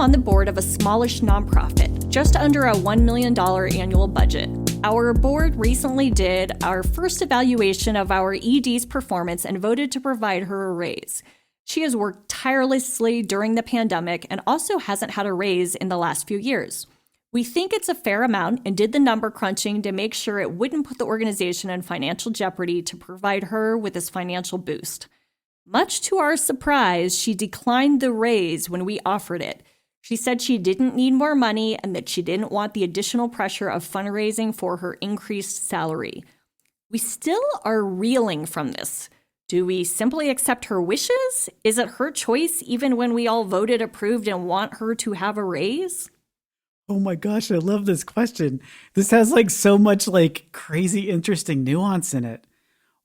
on the board of a smallish nonprofit, just under a $1 million annual budget. Our board recently did our first evaluation of our ED's performance and voted to provide her a raise. She has worked tirelessly during the pandemic and also hasn't had a raise in the last few years. We think it's a fair amount and did the number crunching to make sure it wouldn't put the organization in financial jeopardy to provide her with this financial boost. Much to our surprise, she declined the raise when we offered it. She said she didn't need more money and that she didn't want the additional pressure of fundraising for her increased salary. We still are reeling from this. Do we simply accept her wishes? Is it her choice even when we all voted approved and want her to have a raise? Oh my gosh, I love this question. This has like so much like crazy, interesting nuance in it.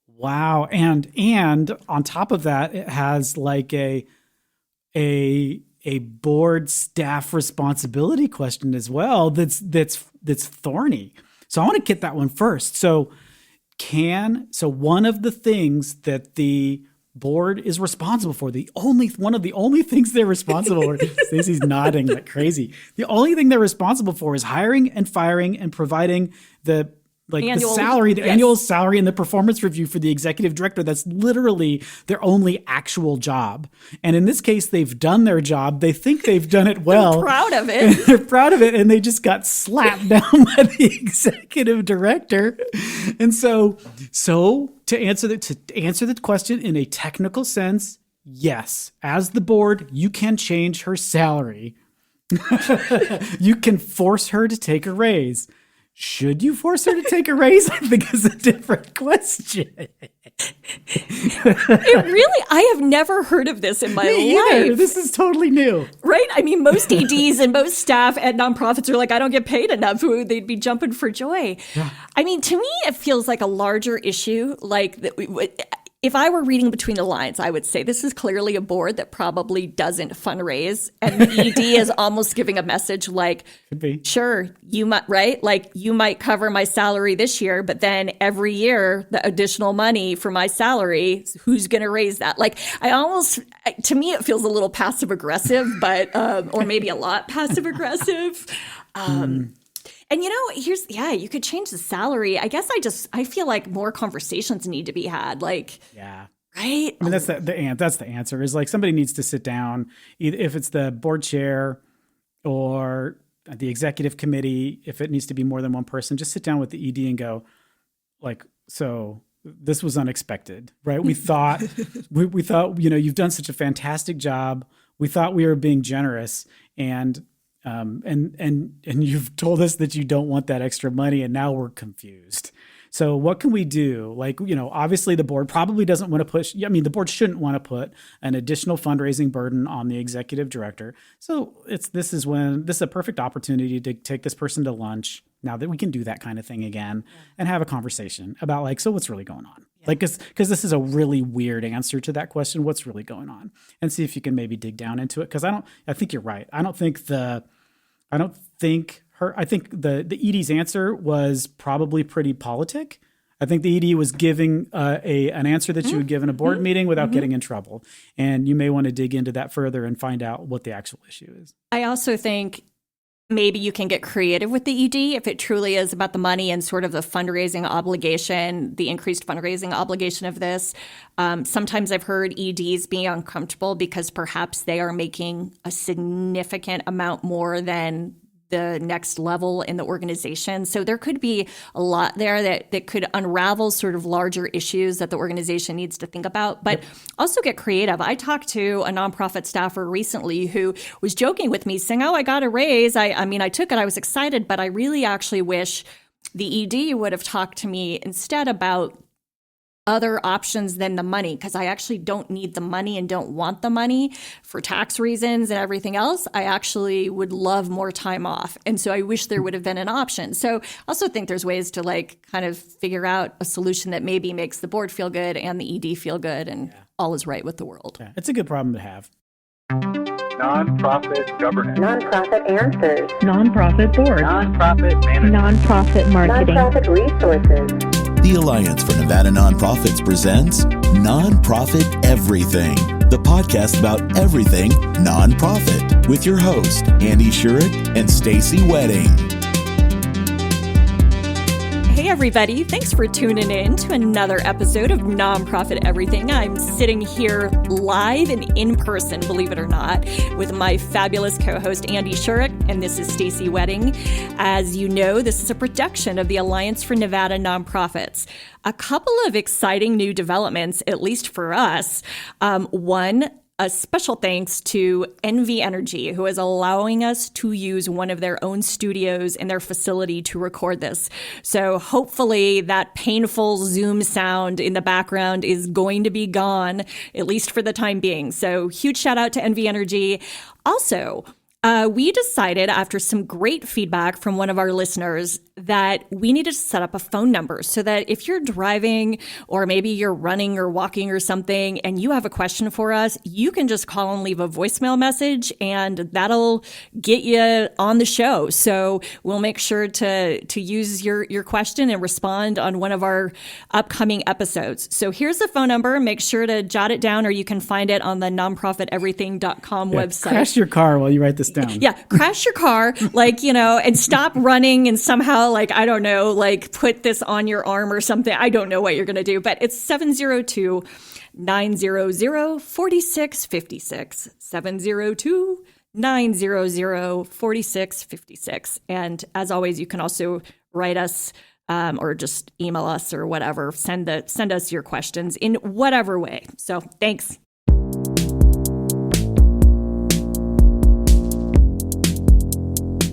Wow. And on top of that, it has like a board staff responsibility question as well that's thorny. So I want to get that one first. So one of the things that the board is responsible for, one of the only things they're responsible for, Stacey's nodding like crazy. The only thing they're responsible for is hiring and firing and providing the annual salary and the performance review for the executive director. That's literally their only actual job. And in this case, they've done their job. They think they've done it well. They're proud of it. They're proud of it. And they just got slapped down by the executive director. And so to answer the question in a technical sense, yes, as the board, you can change her salary. You can force her to take a raise. Should you force her to take a raise? I think is a different question. I have never heard of this in my life. This is totally new. Right? I mean, most EDs and most staff at nonprofits are like, I don't get paid enough. They'd be jumping for joy. Yeah. I mean, to me, it feels like a larger issue. Like if I were reading between the lines, I would say this is clearly a board that probably doesn't fundraise. And the ED is almost giving a message like, sure, you might, right? Like you might cover my salary this year, but then every year, the additional money for my salary, who's going to raise that? Like to me, it feels a little passive aggressive, but, or maybe a lot passive aggressive. And you could change the salary. I guess I feel like more conversations need to be had. Like, yeah, right. I mean, that's the answer is like somebody needs to sit down, either if it's the board chair or the executive committee, if it needs to be more than one person, just sit down with the ED and go like, so this was unexpected, right? We thought, we thought, you've done such a fantastic job. We thought we were being generous and you've told us that you don't want that extra money and now we're confused. So what can we do? Like, obviously the board probably doesn't want to push. I mean, the board shouldn't want to put an additional fundraising burden on the executive director. So this is a perfect opportunity to take this person to lunch now that we can do that kind of thing again and have a conversation about like, so what's really going on? Yeah. Like, because this is a really weird answer to that question. What's really going on? And see if you can maybe dig down into it. Because I think you're right. I think the ED's answer was probably pretty politic. I think the ED was giving an answer that you would give in a board meeting without getting in trouble. And you may want to dig into that further and find out what the actual issue is. I also think maybe you can get creative with the ED if it truly is about the money and sort of the fundraising obligation, the increased fundraising obligation of this. Sometimes I've heard EDs being uncomfortable because perhaps they are making a significant amount more than the next level in the organization. So there could be a lot there that could unravel sort of larger issues that the organization needs to think about, but also get creative. I talked to a nonprofit staffer recently who was joking with me saying, I got a raise. I mean, I took it. I was excited, but I really actually wish the ED would have talked to me instead about other options than the money, because I actually don't need the money and don't want the money for tax reasons and everything else. I actually would love more time off. And so I wish there would have been an option. So I also think there's ways to like kind of figure out a solution that maybe makes the board feel good and the ED feel good and all is right with the world. Yeah, it's a good problem to have. Nonprofit governance. Nonprofit answers. Nonprofit board. Nonprofit management. Nonprofit marketing. Nonprofit resources. The Alliance for Nevada Nonprofits presents Nonprofit Everything. the podcast about everything nonprofit, with your host, Andy Shurick and Stacy Wedding. Hey everybody, thanks for tuning in to another episode of Nonprofit Everything. I'm sitting here live and in person, believe it or not, with my fabulous co-host Andy Shurick, and this is Stacy Wedding. As you know, this is a production of the Alliance for Nevada Nonprofits. A couple of exciting new developments, at least for us. One, a special thanks to NV Energy, who is allowing us to use one of their own studios in their facility to record this. So hopefully that painful Zoom sound in the background is going to be gone, at least for the time being. So huge shout out to NV Energy. Also, we decided after some great feedback from one of our listeners that we needed to set up a phone number so that if you're driving or maybe you're running or walking or something and you have a question for us, you can just call and leave a voicemail message and that'll get you on the show. So we'll make sure to use your question and respond on one of our upcoming episodes. So here's the phone number. Make sure to jot it down or you can find it on the nonprofiteverything.com website. Crash your car while you write this down. Yeah, crash your car, and stop running and somehow, put this on your arm or something. I don't know what you're going to do, but it's 702-900-4656, 702-900-4656. And as always, you can also write us or just email us or whatever. Send us your questions in whatever way. So thanks.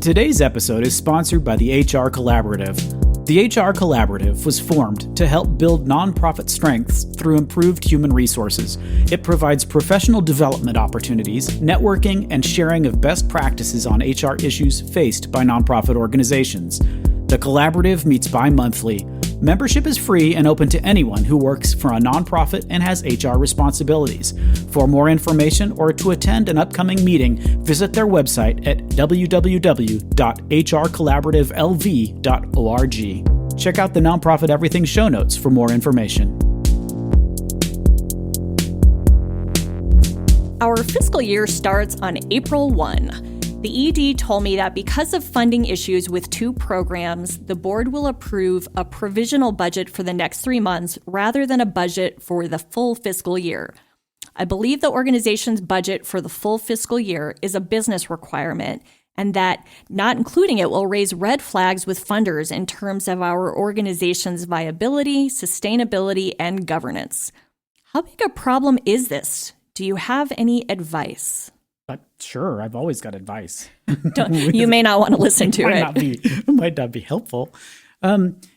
Today's episode is sponsored by the HR Collaborative. The HR Collaborative was formed to help build nonprofit strengths through improved human resources. It provides professional development opportunities, networking, and sharing of best practices on HR issues faced by nonprofit organizations. The Collaborative meets bi-monthly. Membership is free and open to anyone who works for a nonprofit and has HR responsibilities. For more information or to attend an upcoming meeting, visit their website at www.hrcollaborativellv.org. Check out the Nonprofit Everything show notes for more information. Our fiscal year starts on April 1. The ED told me that because of funding issues with two programs, the board will approve a provisional budget for the next 3 months rather than a budget for the full fiscal year. I believe the organization's budget for the full fiscal year is a business requirement, and that not including it will raise red flags with funders in terms of our organization's viability, sustainability, and governance. How big a problem is this? Do you have any advice? Sure, I've always got advice. You may not want to listen to it. It might not be helpful.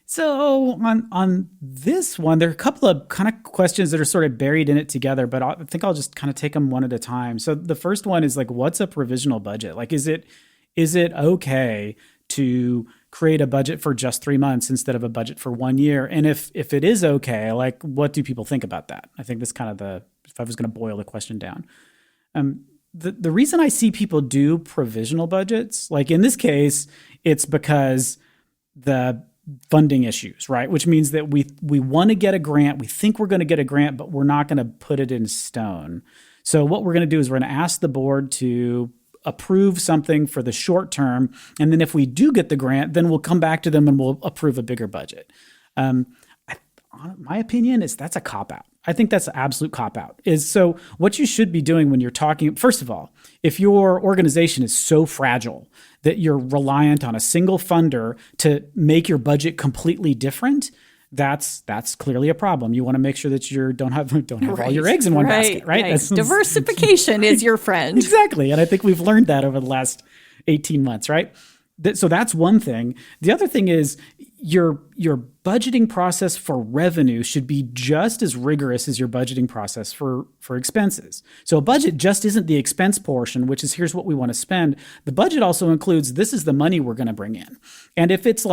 So on this one, there are a couple of kind of questions that are sort of buried in it together, but I think I'll just kind of take them one at a time. So the first one is what's a provisional budget? Is it okay to create a budget for just 3 months instead of a budget for 1 year? And if it is okay, what do people think about that? I think that's kind of if I was going to boil the question down. The reason I see people do provisional budgets, in this case, it's because the funding issues, right? Which means that we want to get a grant. We think we're going to get a grant, but we're not going to put it in stone. So what we're going to do is we're going to ask the board to approve something for the short term. And then if we do get the grant, then we'll come back to them and we'll approve a bigger budget. My opinion is that's a cop-out. I think that's an absolute cop-out. So what you should be doing when you're talking, first of all, if your organization is so fragile that you're reliant on a single funder to make your budget completely different, that's clearly a problem. You want to make sure that you don't have all your eggs in one basket, right? Diversification is your friend. Exactly. And I think we've learned that over the last 18 months, right? So that's one thing. The other thing is your budgeting process for revenue should be just as rigorous as your budgeting process for expenses. So a budget just isn't the expense portion, which is here's what we want to spend. The budget also includes this is the money we're going to bring in. And if it's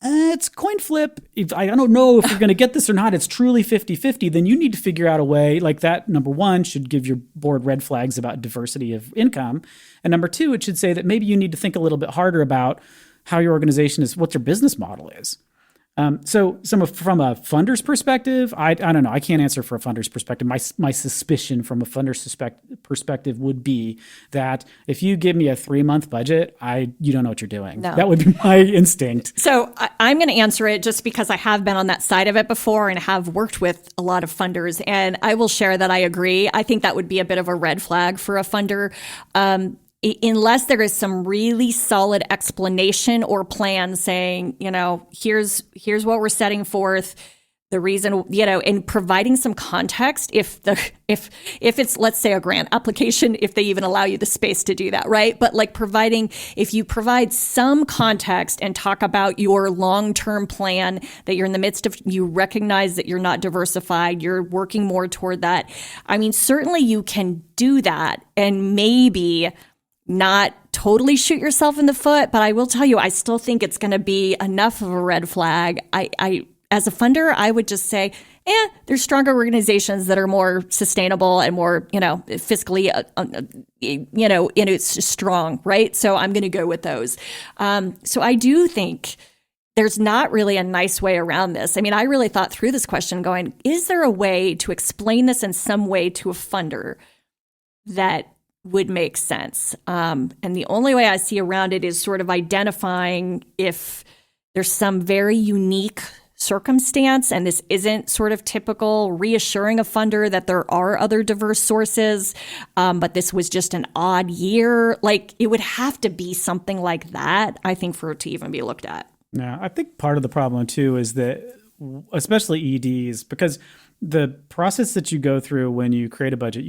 it's coin flip, if I don't know if you're going to get this or not, it's truly 50-50, then you need to figure out a way that, number one, should give your board red flags about diversity of income. And number two, it should say that maybe you need to think a little bit harder about how your organization is, what your business model is. So from a funder's perspective, I don't know. I can't answer for a funder's perspective. My suspicion from a funder's perspective would be that if you give me a 3-month budget, you don't know what you're doing. No. That would be my instinct. So I'm going to answer it just because I have been on that side of it before and have worked with a lot of funders. And I will share that I agree. I think that would be a bit of a red flag for a funder. Unless there is some really solid explanation or plan saying, here's what we're setting forth, the reason, and providing some context if it's, let's say, a grant application, if they even allow you the space to do that, right? But like if you provide some context and talk about your long-term plan that you're in the midst of, you recognize that you're not diversified, you're working more toward that. I mean, certainly you can do that and maybe not totally shoot yourself in the foot, but I will tell you, I still think it's going to be enough of a red flag. I as a funder, I would just say, there's stronger organizations that are more sustainable and more, fiscally, it's strong, right? So I'm going to go with those. So I do think there's not really a nice way around this. I mean, I really thought through this question going, is there a way to explain this in some way to a funder that would make sense? And the only way I see around it is sort of identifying if there's some very unique circumstance and this isn't sort of typical, reassuring a funder that there are other diverse sources, but this was just an odd year. Like it would have to be something like that, I think, for it to even be looked at. Yeah, I think part of the problem too is that, especially EDs, because the process that you go through when you create a budget,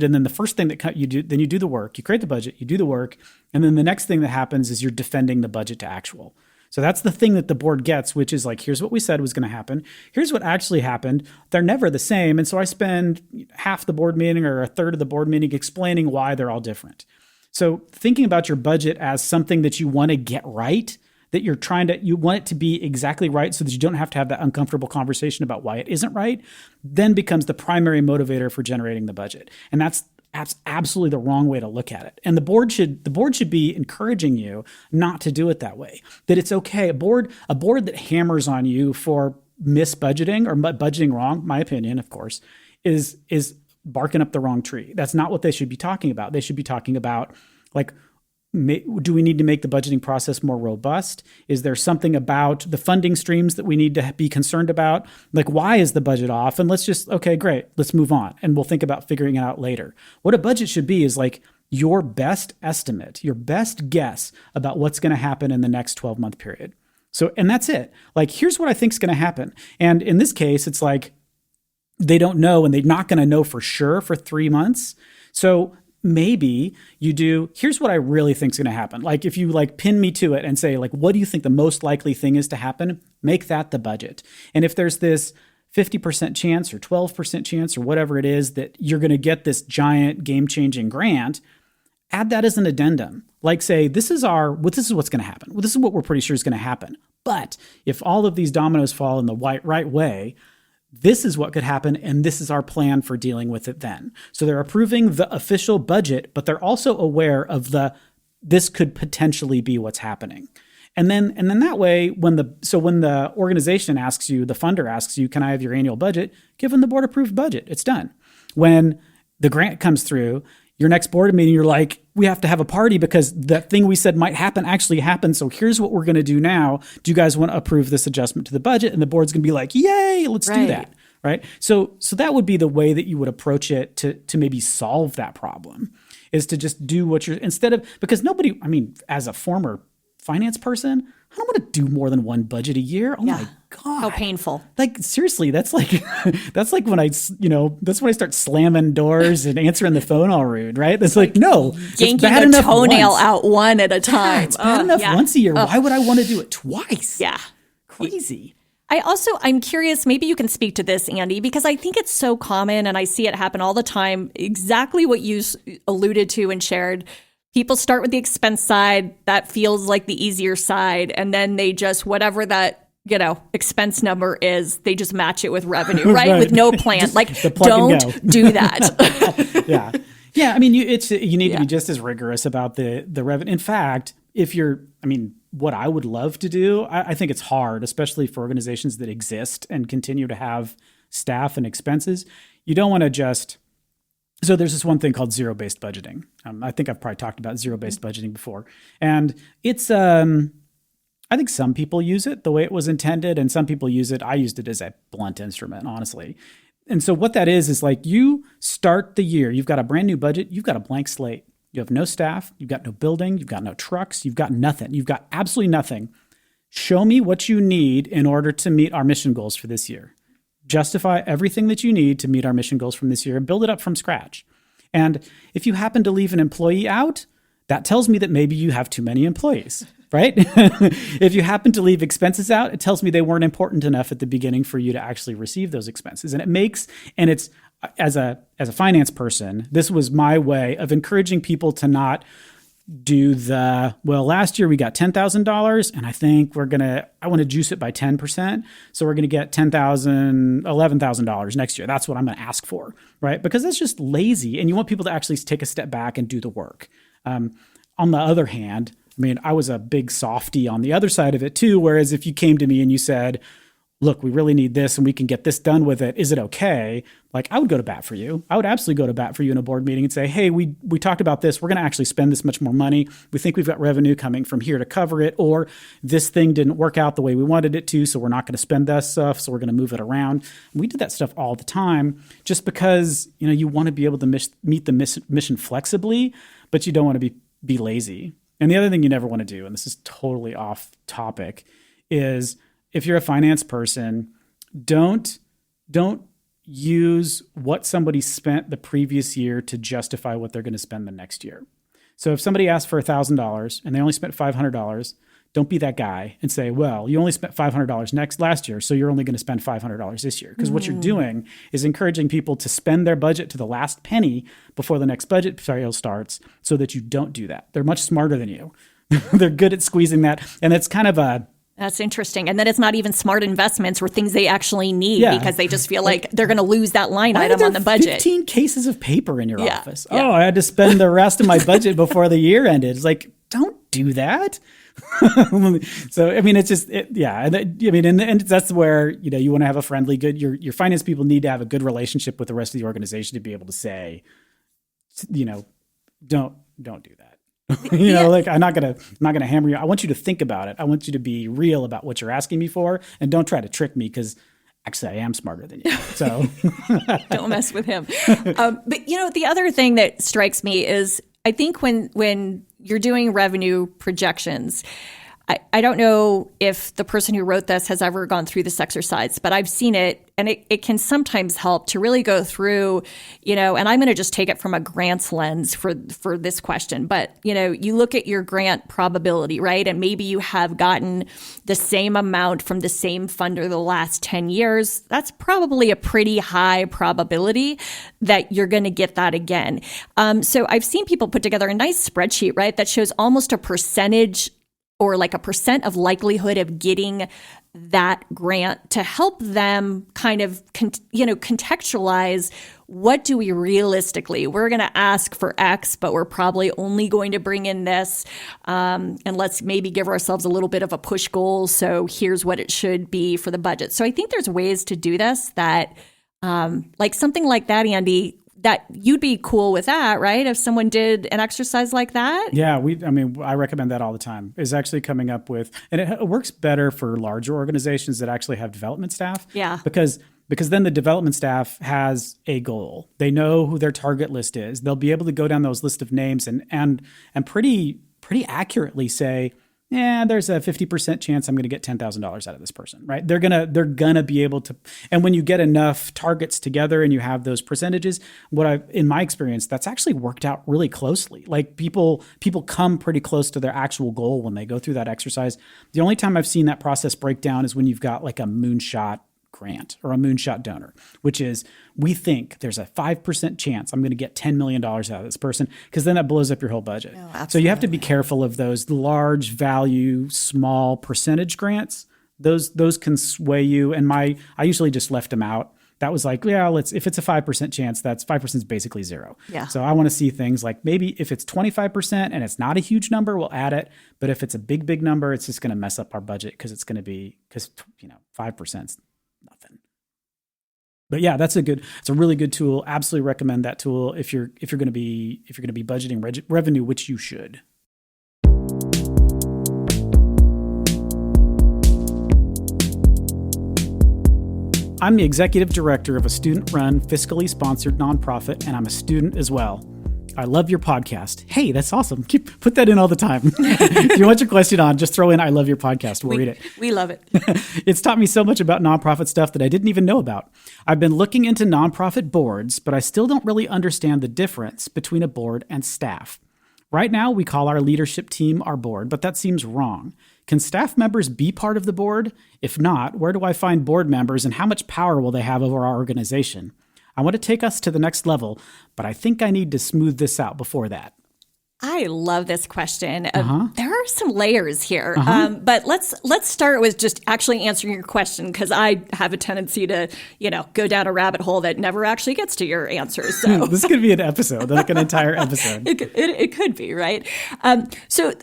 and then the first thing that you do, then you do the work, you create the budget, you do the work, and then the next thing that happens is you're defending the budget to actual. So that's the thing that the board gets, which is like, here's what we said was going to happen. Here's what actually happened. They're never the same. And so I spend half the board meeting or a third of the board meeting explaining why they're all different. So thinking about your budget as something that you want to get right, that you want it to be exactly right so that you don't have to have that uncomfortable conversation about why it isn't right, then becomes the primary motivator for generating the budget. And that's absolutely the wrong way to look at it. And the board should be encouraging you not to do it that way. That it's okay. A board that hammers on you for misbudgeting or budgeting wrong, my opinion, of course, is barking up the wrong tree. That's not what they should be talking about. They should be talking about, like, do we need to make the budgeting process more robust? Is there something about the funding streams that we need to be concerned about? Like, why is the budget off? And okay, great, let's move on. And we'll think about figuring it out later. What a budget should be is like your best estimate, your best guess about what's going to happen in the next 12-month period. So, and that's it. Like, here's what I think is going to happen. And in this case, it's like they don't know, and they're not going to know for sure for 3 months. So maybe you do, here's what I really think is going to happen. Like if you pin me to it and say, what do you think the most likely thing is to happen? Make that the budget. And if there's this 50% chance or 12% chance or whatever it is that you're going to get this giant game-changing grant, add that as an addendum. Like say, this is what's going to happen. Well, this is what we're pretty sure is going to happen. But if all of these dominoes fall in the right way, this is what could happen, and this is our plan for dealing with it then. So they're approving the official budget, but they're also aware of this could potentially be what's happening. And then that way, when the organization asks you, the funder asks you, can I have your annual budget? Give them the board approved budget. It's done. When the grant comes through, your next board meeting, you're like, we have to have a party because that thing we said might happen actually happened. So here's what we're going to do now. Do you guys want to approve this adjustment to the budget? And the board's going to be like, yay, let's do that. Right. So that would be the way that you would approach it to maybe solve that problem, is to just do what because as a former finance person, I don't want to do more than one budget a year. Oh my God. How painful. Like, seriously, that's like when that's when I start slamming doors and answering the phone all rude, right? That's like, no, yanking a toenail out one at a time. Yeah, it's bad enough once a year. Why would I want to do it twice? Yeah. Crazy. I'm curious, maybe you can speak to this, Andy, because I think it's so common and I see it happen all the time. Exactly what you alluded to and shared. People start with the expense side. That feels like the easier side. And then they just, whatever that, expense number is, they just match it with revenue, right? With no plan. Don't do that. Yeah. Yeah. I mean, you need to be just as rigorous about the revenue. In fact, what I would love to do, I think it's hard, especially for organizations that exist and continue to have staff and expenses. You don't want to so there's this one thing called zero-based budgeting. I think I've probably talked about zero-based budgeting before. And it's, I think some people use it the way it was intended, and some people use it. I used it as a blunt instrument, honestly. And so what that is like you start the year, you've got a brand new budget, you've got a blank slate. You have no staff, you've got no building, you've got no trucks, you've got nothing. You've got absolutely nothing. Show me what you need in order to meet our mission goals for this year. Justify everything that you need to meet our mission goals from this year and build it up from scratch. And if you happen to leave an employee out, that tells me that maybe you have too many employees, right? If you happen to leave expenses out, it tells me they weren't important enough at the beginning for you to actually receive those expenses. And it's as a finance person, this was my way of encouraging people to not do last year we got $10,000 and I think I want to juice it by 10%. So we're going to get $10,000, $11,000 next year. That's what I'm going to ask for, right? Because that's just lazy. And you want people to actually take a step back and do the work. On the other hand, I was a big softy on the other side of it too. Whereas if you came to me and you said, look, we really need this and we can get this done with it. Is it okay? Like I would go to bat for you. I would absolutely go to bat for you in a board meeting and say, hey, we talked about this. We're going to actually spend this much more money. We think we've got revenue coming from here to cover it. Or this thing didn't work out the way we wanted it to. So we're not going to spend that stuff. So we're going to move it around. And we did that stuff all the time just because, you want to be able to meet the mission flexibly, but you don't want to be lazy. And the other thing you never want to do, and this is totally off topic, is if you're a finance person, don't use what somebody spent the previous year to justify what they're going to spend the next year. So if somebody asked for $1,000 and they only spent $500, don't be that guy and say, well, you only spent $500 last year, so you're only going to spend $500 this year. Because what you're doing is encouraging people to spend their budget to the last penny before the next budget cycle starts so that you don't do that. They're much smarter than you. They're good at squeezing that. And it's kind of That's interesting. And then it's not even smart investments or things they actually need because they just feel like they're going to lose that line item on the budget. 15 cases of paper in your office. Yeah. Oh, I had to spend the rest of my budget before the year ended. It's like, don't do that. So, it's just, and that's where, you want to have a friendly, good, your finance people need to have a good relationship with the rest of the organization to be able to say, don't do that. I'm not gonna hammer you. I want you to think about it. I want you to be real about what you're asking me for, and don't try to trick me because actually I am smarter than you. So don't mess with him. But the other thing that strikes me is I think when you're doing revenue projections, I don't know if the person who wrote this has ever gone through this exercise, but I've seen it, and it can sometimes help to really go through, and I'm going to just take it from a grants lens for this question. But, you look at your grant probability, right? And maybe you have gotten the same amount from the same funder the last 10 years. That's probably a pretty high probability that you're going to get that again. So I've seen people put together a nice spreadsheet, right, that shows almost a percentage or like a percent of likelihood of getting that grant to help them kind of, contextualize what do we realistically, we're going to ask for X, but we're probably only going to bring in this. And let's maybe give ourselves a little bit of a push goal. So here's what it should be for the budget. So I think there's ways to do this that, like something like that, Andy, that you'd be cool with that, right? If someone did an exercise like that? Yeah, I recommend that all the time, is actually coming up with, and it works better for larger organizations that actually have development staff. Yeah. Because then the development staff has a goal. They know who their target list is. They'll be able to go down those list of names and pretty accurately say, yeah, there's a 50% chance I'm going to get $10,000 out of this person, right? They're gonna be able to, and when you get enough targets together and you have those percentages, in my experience, that's actually worked out really closely. Like people come pretty close to their actual goal when they go through that exercise. The only time I've seen that process break down is when you've got like a moonshot grant or a moonshot donor, which is we think there's a 5% chance I'm going to get $10 million out of this person, because then that blows up your whole budget. Oh, so you have to be careful of those large value, small percentage grants. Those can sway you. And I usually just left them out that was like, yeah, if it's a 5% chance, that's 5% is basically zero. Yeah. So I want to see things like maybe if it's 25% and it's not a huge number, we'll add it. But if it's a big, big number, it's just going to mess up our budget because 5% is nothing. But yeah, it's a really good tool. Absolutely recommend that tool if you're going to be budgeting revenue, which you should. I'm the executive director of a student-run, fiscally sponsored nonprofit, and I'm a student as well. I love your podcast. Hey, that's awesome. Put that in all the time. If you want your question on, just throw in I love your podcast. We'll read it. We love it. It's taught me so much about nonprofit stuff that I didn't even know about. I've been looking into nonprofit boards, but I still don't really understand the difference between a board and staff. Right now, we call our leadership team our board, but that seems wrong. Can staff members be part of the board? If not, where do I find board members and how much power will they have over our organization? I want to take us to the next level, but I think I need to smooth this out before that. I love this question. There are some layers here, but let's start with just actually answering your question, because I have a tendency to, go down a rabbit hole that never actually gets to your answer. So this could be an episode, like an entire episode. It could be, right? So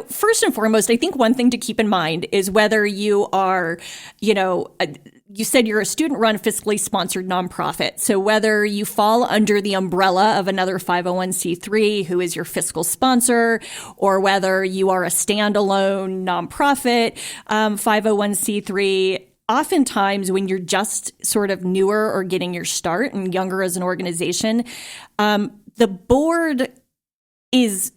first and foremost, I think one thing to keep in mind is whether you are, you said you're a student-run, fiscally sponsored nonprofit. So whether you fall under the umbrella of another 501c3 who is your fiscal sponsor, or whether you are a standalone nonprofit 501c3, oftentimes when you're just sort of newer or getting your start and younger as an organization, the board is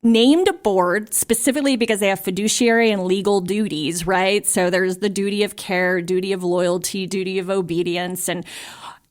named a board specifically because they have fiduciary and legal duties, right? So there's the duty of care, duty of loyalty, duty of obedience, and,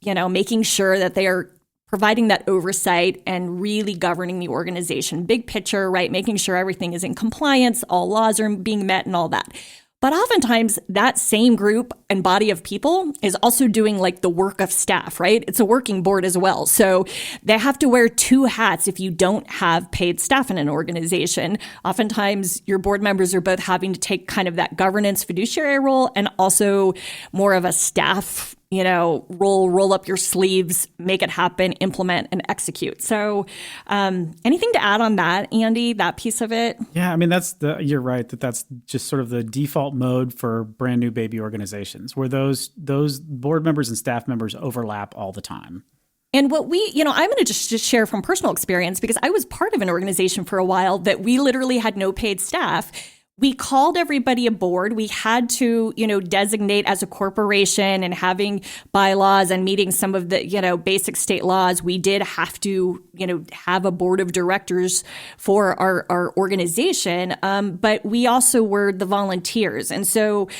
making sure that they are providing that oversight and really governing the organization. Big picture, right? Making sure everything is in compliance, all laws are being met and all that. But oftentimes that same group and body of people is also doing like the work of staff, right? It's a working board as well. So they have to wear two hats if you don't have paid staff in an organization. Oftentimes your board members are both having to take kind of that governance fiduciary role and also more of a staff, roll up your sleeves, make it happen, implement and execute. So anything to add on that, Andy, that piece of it? Yeah, I mean, you're right that's just sort of the default mode for brand new baby organizations where those board members and staff members overlap all the time. And what I'm going to just share from personal experience, because I was part of an organization for a while that we literally had no paid staff. We called everybody aboard. We had to, designate as a corporation and having bylaws and meeting some of the, basic state laws. We did have to, have a board of directors for our organization. But we also were the volunteers. And so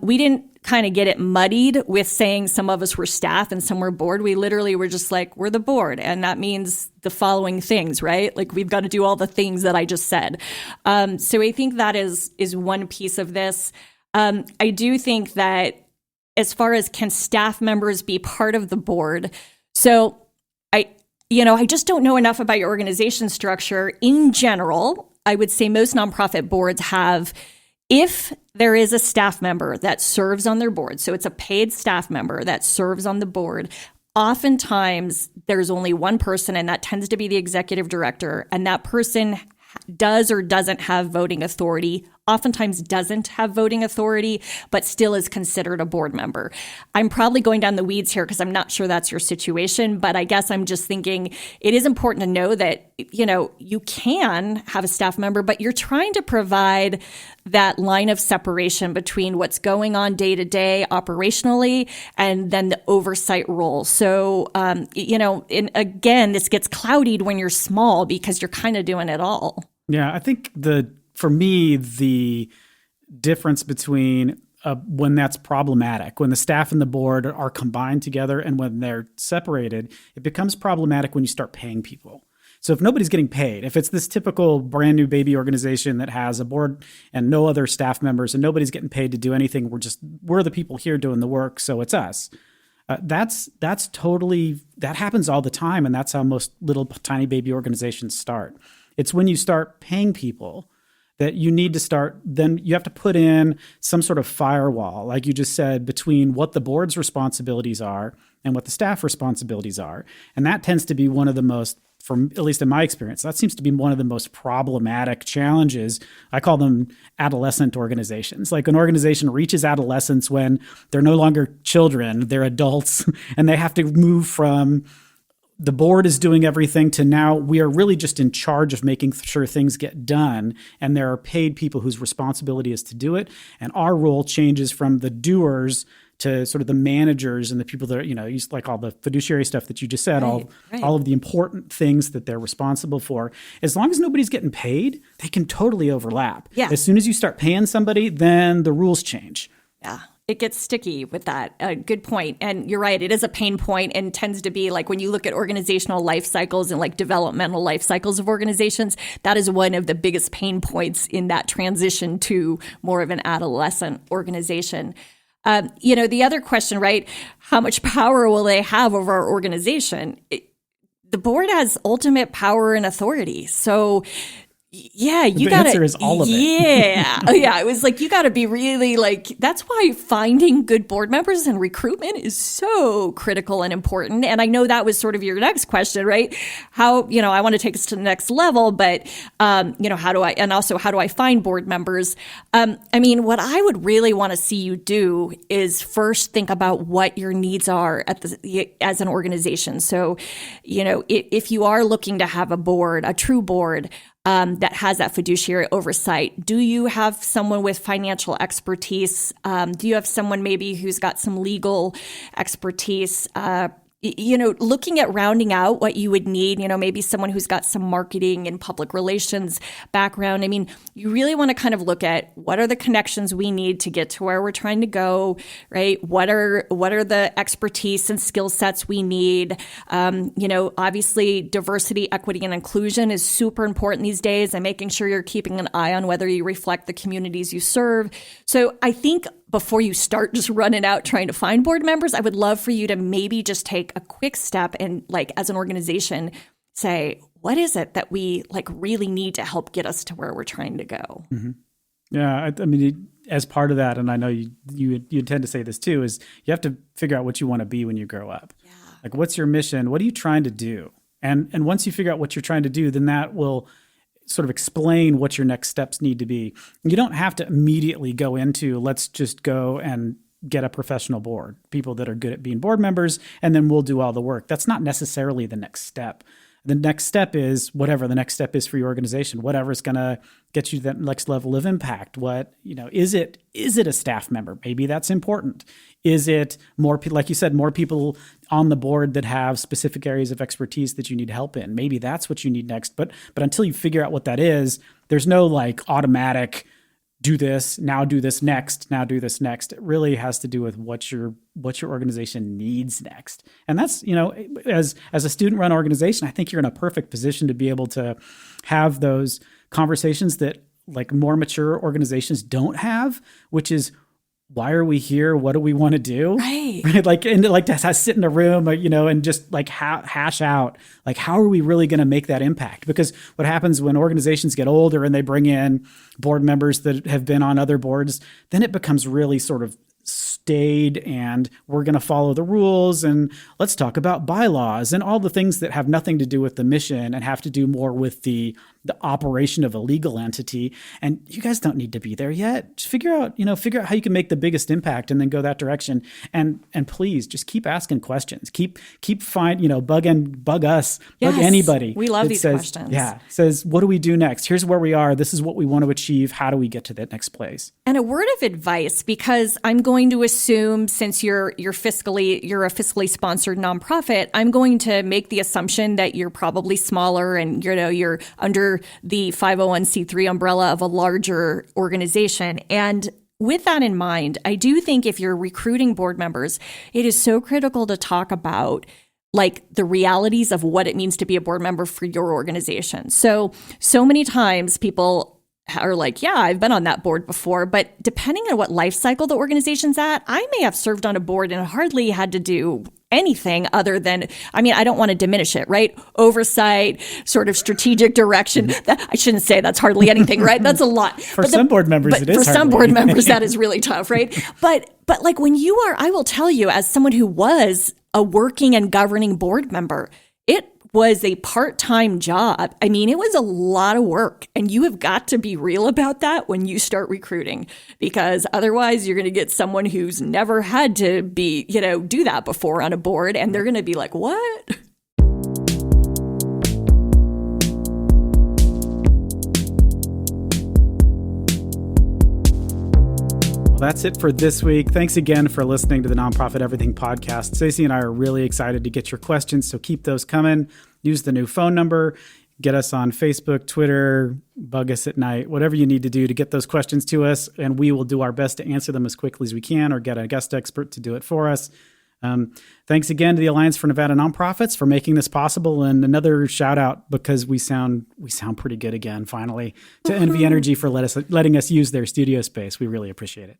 we didn't kind of get it muddied with saying some of us were staff and some were board. We literally were just like, we're the board. And that means the following things, right? Like we've got to do all the things that I just said. So I think that is one piece of this. I do think that as far as can staff members be part of the board, so I just don't know enough about your organization structure. In general, I would say most nonprofit boards have, if there is a staff member that serves on their board, so it's a paid staff member that serves on the board, oftentimes there's only one person, and that tends to be the executive director, and that person does or doesn't have voting authority, oftentimes doesn't have voting authority, but still is considered a board member. I'm probably going down the weeds here because I'm not sure that's your situation, but I guess I'm just thinking it is important to know that, you can have a staff member, but you're trying to provide that line of separation between what's going on day to day operationally and then the oversight role. So, and again, this gets clouded when you're small because you're kind of doing it all. Yeah, I think for me, the difference between when that's problematic, when the staff and the board are combined together and when they're separated, it becomes problematic when you start paying people. So if nobody's getting paid, if it's this typical brand new baby organization that has a board and no other staff members and nobody's getting paid to do anything, we're the people here doing the work, so it's us. That happens all the time, and that's how most little tiny baby organizations start. It's when you start paying people that you need to start, then you have to put in some sort of firewall, like you just said, between what the board's responsibilities are and what the staff responsibilities are. And that tends to be one of the most, from at least in my experience, that seems to be one of the most problematic challenges. I call them adolescent organizations. Like an organization reaches adolescence when they're no longer children, they're adults, and they have to move from the board is doing everything to now we are really just in charge of making sure things get done. And there are paid people whose responsibility is to do it. And our role changes from the doers to sort of the managers and the people that are, like all the fiduciary stuff that you just said, all of the important things that they're responsible for. As long as nobody's getting paid, they can totally overlap. Yeah. As soon as you start paying somebody, then the rules change. Yeah. It gets sticky with that. Good point. And you're right. It is a pain point and tends to be like when you look at organizational life cycles and like developmental life cycles of organizations, that is one of the biggest pain points in that transition to more of an adolescent organization. The other question, right? How much power will they have over our organization? The board has ultimate power and authority. So yeah, you got to. The answer is all of it. Yeah. Yeah. It was like, you got to be really like, that's why finding good board members and recruitment is so critical and important. And I know that was sort of your next question, right? How, I want to take us to the next level, but, how do I find board members? What I would really want to see you do is first think about what your needs are as an organization. So, if you are looking to have a true board, that has that fiduciary oversight. Do you have someone with financial expertise? Do you have someone maybe who's got some legal expertise? Looking at rounding out what you would need, maybe someone who's got some marketing and public relations background. You really want to kind of look at what are the connections we need to get to where we're trying to go, right? What are the expertise and skill sets we need? Obviously diversity, equity, and inclusion is super important these days, and making sure you're keeping an eye on whether you reflect the communities you serve. So I think before you start just running out trying to find board members, I would love for you to maybe just take a quick step and, like, as an organization, say, what is it that we really need to help get us to where we're trying to go? Mm-hmm. Yeah, as part of that, and I know you tend to say this too, is you have to figure out what you want to be when you grow up. Yeah. Like, what's your mission? What are you trying to do? And once you figure out what you're trying to do, then that will sort of explain what your next steps need to be. You don't have to immediately go into, let's just go and get a professional board, people that are good at being board members, and then we'll do all the work. That's not necessarily the next step. The next step is whatever the next step is for your organization, whatever's going to get you that next level of impact. Is it a staff member? Maybe that's important. Is it more people, like you said, more people on the board that have specific areas of expertise that you need help in? Maybe that's what you need next. But until you figure out what that is, there's no automatic do this, now do this next, now do this next. It really has to do with what your organization needs next. And that's, as a student-run organization, I think you're in a perfect position to be able to have those conversations that more mature organizations don't have, which is, why are we here? What do we want to do? Right. To sit in a room, and just hash out, how are we really going to make that impact? Because what happens when organizations get older and they bring in board members that have been on other boards, then it becomes really sort of staid, and we're going to follow the rules, and let's talk about bylaws and all the things that have nothing to do with the mission and have to do more with the operation of a legal entity. And you guys don't need to be there yet. Just figure out how you can make the biggest impact and then go that direction. And please just keep asking questions. Keep bug us, yes, bug anybody. We love these questions. Yeah. Says, what do we do next? Here's where we are. This is what we want to achieve. How do we get to that next place? And a word of advice, because I'm going to assume, since you're a fiscally sponsored nonprofit, I'm going to make the assumption that you're probably smaller and you're under the 501c3 umbrella of a larger organization. And with that in mind, I do think if you're recruiting board members, it is so critical to talk about the realities of what it means to be a board member for your organization. So many times people are like, yeah, I've been on that board before. But depending on what life cycle the organization's at, I may have served on a board and hardly had to do anything other than, I don't want to diminish it, right? Oversight, sort of strategic direction. I shouldn't say that's hardly anything, right? That's a lot. For some board members, it is for some hardly. board members, that is really tough, right? But like when you are, I will tell you, as someone who was a working and governing board member, it was a part-time job. It was a lot of work, and you have got to be real about that when you start recruiting, because otherwise you're going to get someone who's never had to be, do that before on a board, and they're going to be like, what? That's it for this week. Thanks again for listening to the Nonprofit Everything podcast. Stacey and I are really excited to get your questions, so keep those coming. Use the new phone number. Get us on Facebook, Twitter, bug us at night, whatever you need to do to get those questions to us, and we will do our best to answer them as quickly as we can or get a guest expert to do it for us. Thanks again to the Alliance for Nevada Nonprofits for making this possible, and another shout out, because we sound pretty good again, finally, to NV Energy for letting us use their studio space. We really appreciate it.